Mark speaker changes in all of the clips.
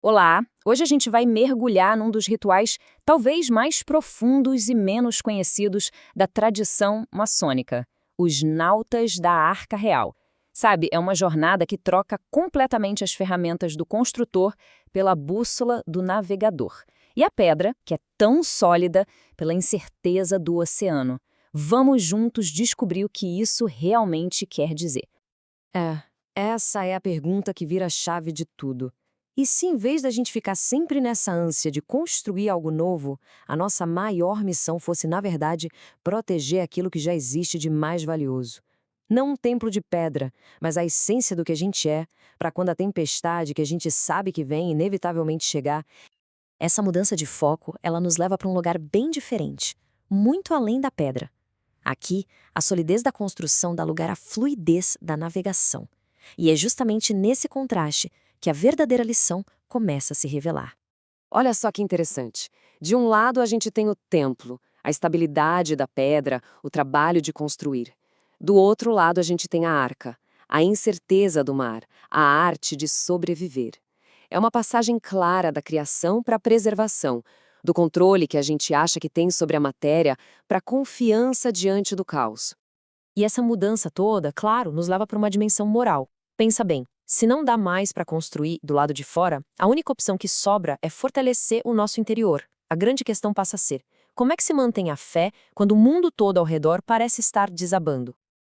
Speaker 1: Olá! Hoje a gente vai mergulhar num dos rituais talvez mais profundos e menos conhecidos da tradição maçônica, os nautas da Arca Real. Sabe, é uma jornada que troca completamente as ferramentas do construtor pela bússola do navegador. E a pedra, que é tão sólida, pela incerteza do oceano. Vamos juntos descobrir o que isso realmente quer dizer.
Speaker 2: Essa é a pergunta que vira a chave de tudo. E se em vez da gente ficar sempre nessa ânsia de construir algo novo, a nossa maior missão fosse, na verdade, proteger aquilo que já existe de mais valioso? Não um templo de pedra, mas a essência do que a gente é, para quando a tempestade que a gente sabe que vem inevitavelmente chegar. Essa mudança de foco, ela nos leva para um lugar bem diferente, muito além da pedra. Aqui, a solidez da construção dá lugar à fluidez da navegação. E é justamente nesse contraste que a verdadeira lição começa a se revelar. Olha só que interessante. De um lado, a gente tem o templo, a estabilidade da pedra, o trabalho de construir. Do outro lado, a gente tem a arca, a incerteza do mar, a arte de sobreviver. É uma passagem clara da criação para a preservação, do controle que a gente acha que tem sobre a matéria para a confiança diante do caos. E essa mudança toda, claro, nos leva para uma dimensão moral. Pensa bem, se não dá mais para construir do lado de fora, a única opção que sobra é fortalecer o nosso interior. A grande questão passa a ser: como é que se mantém a fé quando o mundo todo ao redor parece estar desabando?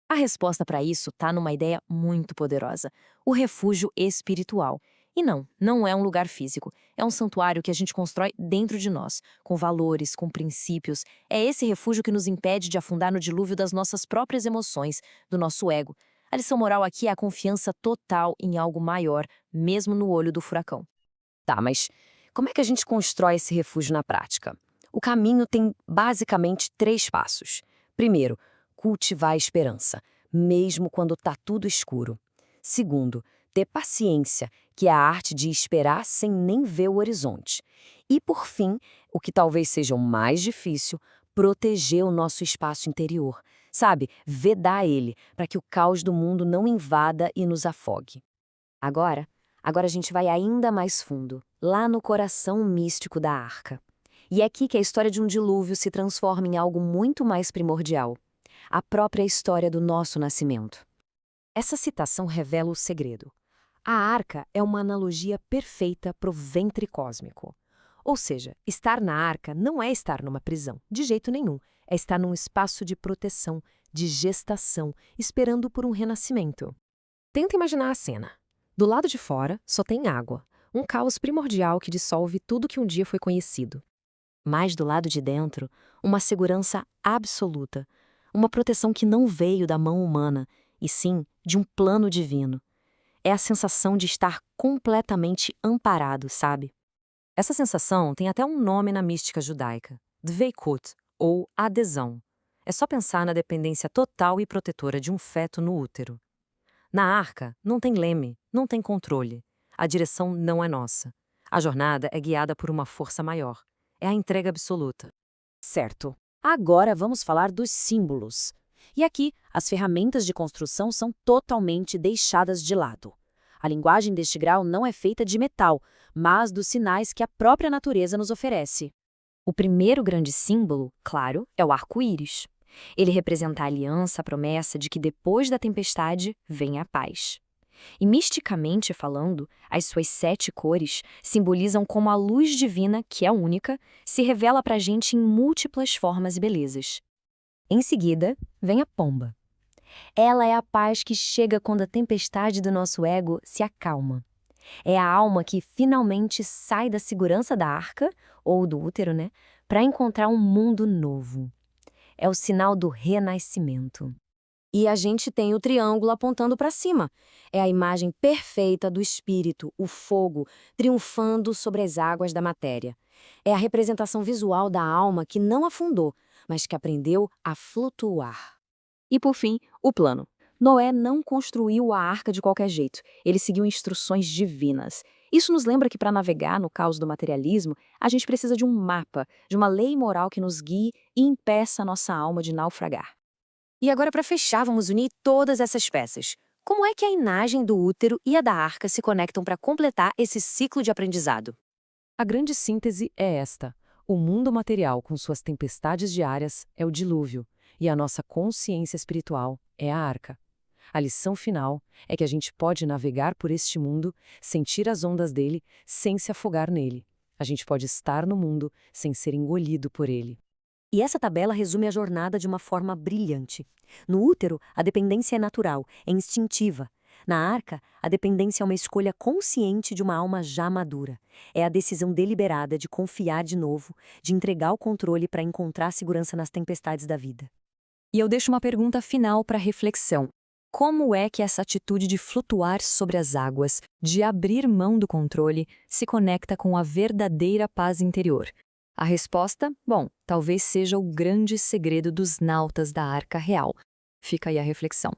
Speaker 2: A resposta para isso está numa ideia muito poderosa: o refúgio espiritual. E não é um lugar físico. É um santuário que a gente constrói dentro de nós, com valores, com princípios. É esse refúgio que nos impede de afundar no dilúvio das nossas próprias emoções, do nosso ego. A lição moral aqui é a confiança total em algo maior, mesmo no olho do furacão. Tá, mas como é que a gente constrói esse refúgio na prática? O caminho tem basicamente 3 passos. Primeiro, cultivar a esperança, mesmo quando está tudo escuro. Segundo, ter paciência, que é a arte de esperar sem nem ver o horizonte. E, por fim, o que talvez seja o mais difícil, proteger o nosso espaço interior. Sabe, vedar ele, para que o caos do mundo não invada e nos afogue. Agora, agora a gente vai ainda mais fundo, lá no coração místico da arca. E é aqui que a história de um dilúvio se transforma em algo muito mais primordial. A própria história do nosso nascimento. Essa citação revela o segredo. A arca é uma analogia perfeita para o ventre cósmico. Ou seja, estar na arca não é estar numa prisão, de jeito nenhum. É estar num espaço de proteção, de gestação, esperando por um renascimento. Tenta imaginar a cena. Do lado de fora, só tem água, um caos primordial que dissolve tudo que um dia foi conhecido. Mas do lado de dentro, uma segurança absoluta, uma proteção que não veio da mão humana, e sim de um plano divino. É a sensação de estar completamente amparado, sabe? Essa sensação tem até um nome na mística judaica, dveikut, ou adesão. É só pensar na dependência total e protetora de um feto no útero. Na arca, não tem leme, não tem controle. A direção não é nossa. A jornada é guiada por uma força maior. É a entrega absoluta. Certo. Agora vamos falar dos símbolos. E aqui, as ferramentas de construção são totalmente deixadas de lado. A linguagem deste grau não é feita de metal, mas dos sinais que a própria natureza nos oferece. O primeiro grande símbolo, claro, é o arco-íris. Ele representa a aliança, a promessa de que depois da tempestade vem a paz. E misticamente falando, as suas 7 cores simbolizam como a luz divina, que é única, se revela para a gente em múltiplas formas e belezas. Em seguida, vem a pomba. Ela é a paz que chega quando a tempestade do nosso ego se acalma. É a alma que finalmente sai da segurança da arca, ou do útero, né, para encontrar um mundo novo. É o sinal do renascimento. E a gente tem o triângulo apontando para cima. É a imagem perfeita do espírito, o fogo, triunfando sobre as águas da matéria. É a representação visual da alma que não afundou, mas que aprendeu a flutuar. E por fim, o plano. Noé não construiu a arca de qualquer jeito. Ele seguiu instruções divinas. Isso nos lembra que para navegar no caos do materialismo, a gente precisa de um mapa, de uma lei moral que nos guie e impeça a nossa alma de naufragar. E agora, para fechar, vamos unir todas essas peças. Como é que a imagem do útero e a da arca se conectam para completar esse ciclo de aprendizado?
Speaker 3: A grande síntese é esta: o mundo material, com suas tempestades diárias, é o dilúvio, e a nossa consciência espiritual é a arca. A lição final é que a gente pode navegar por este mundo, sentir as ondas dele, sem se afogar nele. A gente pode estar no mundo sem ser engolido por ele.
Speaker 2: E essa tabela resume a jornada de uma forma brilhante. No útero, a dependência é natural, é instintiva. Na arca, a dependência é uma escolha consciente de uma alma já madura. É a decisão deliberada de confiar de novo, de entregar o controle para encontrar segurança nas tempestades da vida.
Speaker 4: E eu deixo uma pergunta final para reflexão. Como é que essa atitude de flutuar sobre as águas, de abrir mão do controle, se conecta com a verdadeira paz interior? A resposta, bom, talvez seja o grande segredo dos nautas da Arca Real. Fica aí a reflexão.